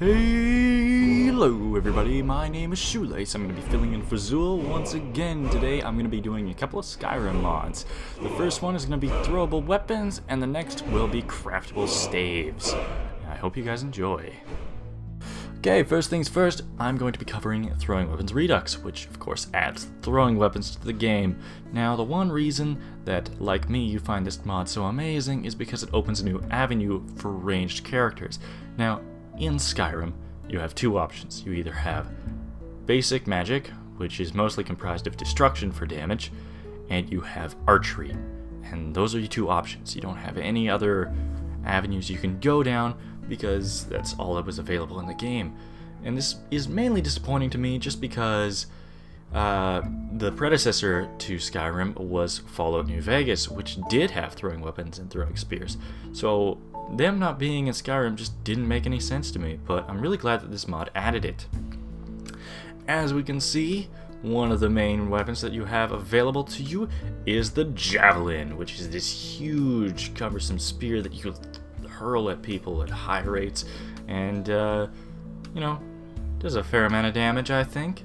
Hello everybody, my name is Shoelace. I'm going to be filling in for Xuul once again. Today I'm going to be doing a couple of Skyrim mods. The first one is going to be throwable weapons, and the next will be craftable staves. I hope you guys enjoy. Okay, first things first, I'm going to be covering throwing weapons redux, which of course adds throwing weapons to the game. Now the one reason that, like me, you find this mod so amazing is because it opens a new avenue for ranged characters. Now, in Skyrim, you have two options. You either have basic magic, which is mostly comprised of destruction for damage, and you have archery. And those are your two options. You don't have any other avenues you can go down because that's all that was available in the game. And this is mainly disappointing to me just because the predecessor to Skyrim was Fallout New Vegas, which did have throwing weapons and throwing spears. So them not being in Skyrim just didn't make any sense to me, but I'm really glad that this mod added it. As we can see, one of the main weapons that you have available to you is the javelin, which is this huge cumbersome spear that you can hurl at people at high rates, and you know, does a fair amount of damage, I think.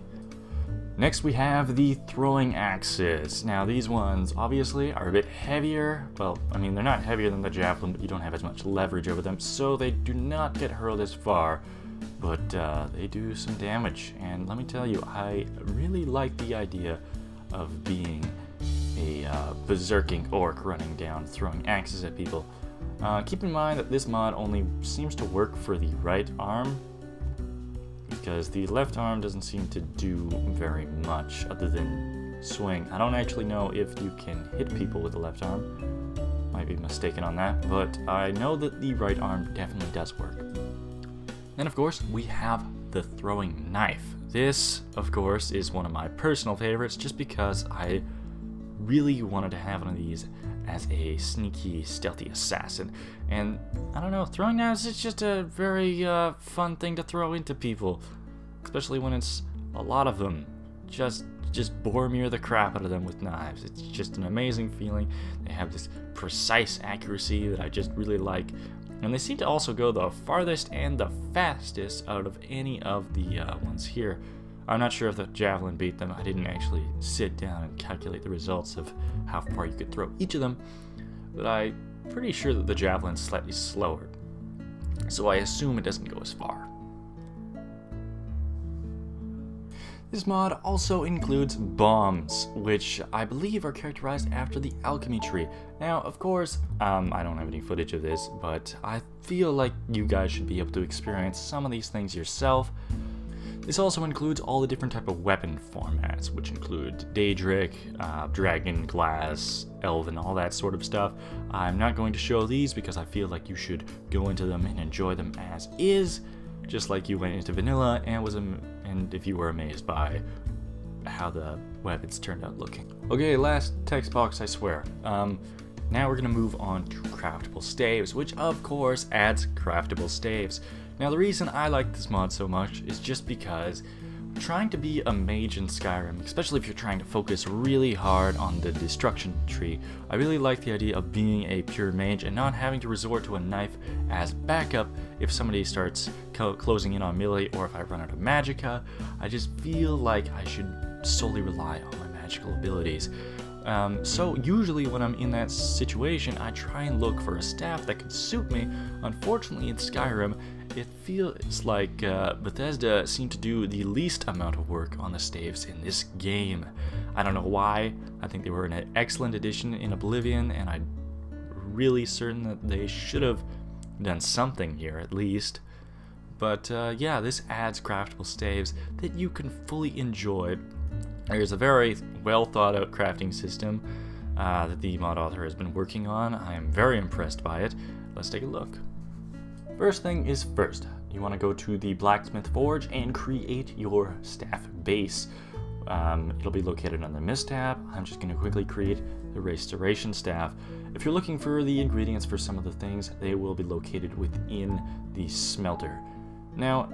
Next we have the throwing axes. Now these ones obviously are a bit heavier. Well, I mean, they're not heavier than the javelin, but you don't have as much leverage over them, so they do not get hurled as far, but they do some damage. And let me tell you, I really like the idea of being a berserking orc running down throwing axes at people. Keep in mind that this mod only seems to work for the right arm, because the left arm doesn't seem to do very much other than swing. I don't actually know if you can hit people with the left arm. Might be mistaken on that, but I know that the right arm definitely does work. Then of course we have the throwing knife. This of course is one of my personal favorites just because I really wanted to have one of these as a sneaky, stealthy assassin. And I don't know, throwing knives is just a very fun thing to throw into people, especially when it's a lot of them. Just Boromir the crap out of them with knives. It's just an amazing feeling. They have this precise accuracy that I just really like, and they seem to also go the farthest and the fastest out of any of the ones here. I'm not sure if the javelin beat them. I didn't actually sit down and calculate the results of how far you could throw each of them, but I'm pretty sure that the javelin's slightly slower, so I assume it doesn't go as far. This mod also includes bombs, which I believe are characterized after the alchemy tree. Now, of course, I don't have any footage of this, but I feel like you guys should be able to experience some of these things yourself. This also includes all the different type of weapon formats, which include Daedric, Dragon, Glass, Elven, all that sort of stuff. I'm not going to show these because I feel like you should go into them and enjoy them as is, just like you went into vanilla and if you were amazed by how the weapons turned out looking. Okay, last text box, I swear. Now we're gonna move on to craftable staves, which of course adds craftable staves. Now the reason I like this mod so much is just because trying to be a mage in Skyrim, especially if you're trying to focus really hard on the destruction tree, I really like the idea of being a pure mage and not having to resort to a knife as backup if somebody starts closing in on melee, or if I run out of magicka. I just feel like I should solely rely on my magical abilities. So usually when I'm in that situation, I try and look for a staff that could suit me. Unfortunately in Skyrim, it feels like Bethesda seemed to do the least amount of work on the staves in this game. I don't know why. I think they were an excellent addition in Oblivion, and I'm really certain that they should have done something here at least. But yeah, this adds craftable staves that you can fully enjoy. There's a very well thought out crafting system that the mod author has been working on. I am very impressed by it. Let's take a look. First thing is first, you want to go to the blacksmith forge and create your staff base. It'll be located on the Mist tab. I'm just going to quickly create the restoration staff. If you're looking for the ingredients for some of the things, they will be located within the smelter. Now,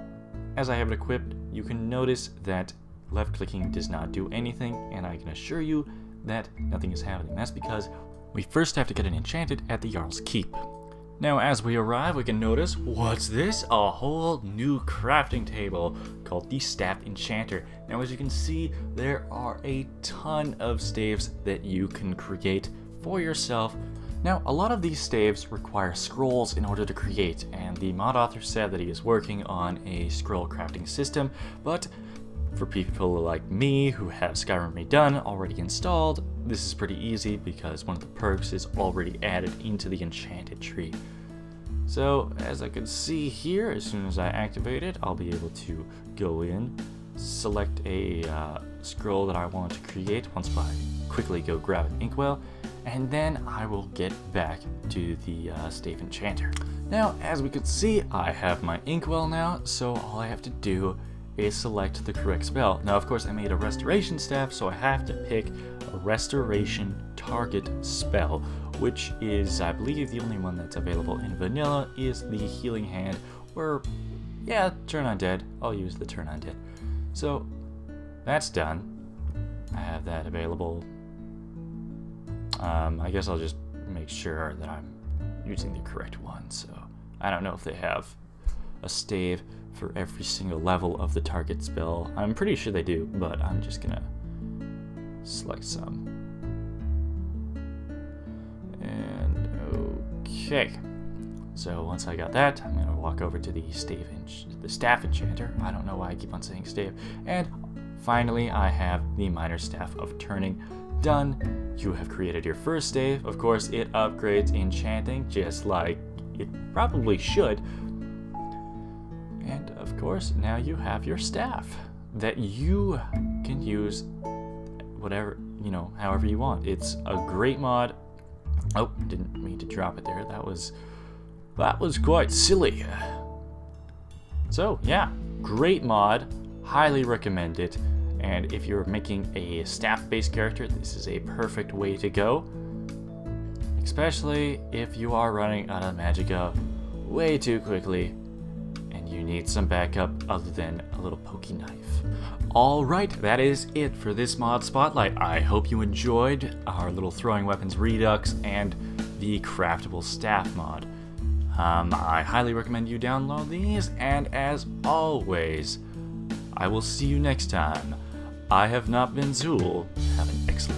as I have it equipped, you can notice that left clicking does not do anything, and I can assure you that nothing is happening. That's because we first have to get it enchanted at the Jarl's Keep. Now as we arrive, we can notice, what's this? A whole new crafting table called the Staff Enchanter. Now as you can see, there are a ton of staves that you can create for yourself. Now a lot of these staves require scrolls in order to create, and the mod author said that he is working on a scroll crafting system, but for people like me who have Skyrim redone already installed, this is pretty easy because one of the perks is already added into the enchanted tree. So as I can see here, as soon as I activate it, I'll be able to go in, select a scroll that I want to create once I quickly go grab an inkwell, and then I will get back to the Staff Enchanter. Now as we can see, I have my inkwell now, so all I have to do is select the correct spell. Now of course I made a restoration staff, so I have to pick a restoration target spell, which is, I believe, the only one that's available in vanilla is the healing hand, or yeah, turn undead. I'll use the turn undead. So that's done. I have that available. I guess I'll just make sure that I'm using the correct one. So I don't know if they have a stave for every single level of the target spell. I'm pretty sure they do, but I'm just gonna select some. And okay, so once I got that, I'm gonna walk over to the Staff Enchanter. I don't know why I keep on saying stave. And finally, I have the Minor Staff of Turning done. You have created your first stave. Of course, it upgrades enchanting just like it probably should. And of course, now you have your staff that you can use whatever, you know, however you want. It's a great mod. Oh, didn't mean to drop it there. That was quite silly. So yeah, great mod. Highly recommend it. And if you're making a staff-based character, this is a perfect way to go. Especially if you are running out of magicka way too quickly and you need some backup other than a little pokey knife. Alright, that is it for this mod spotlight. I hope you enjoyed our little throwing weapons redux and the craftable staff mod. I highly recommend you download these, and as always, I will see you next time. I have not been Xuul. Have an excellent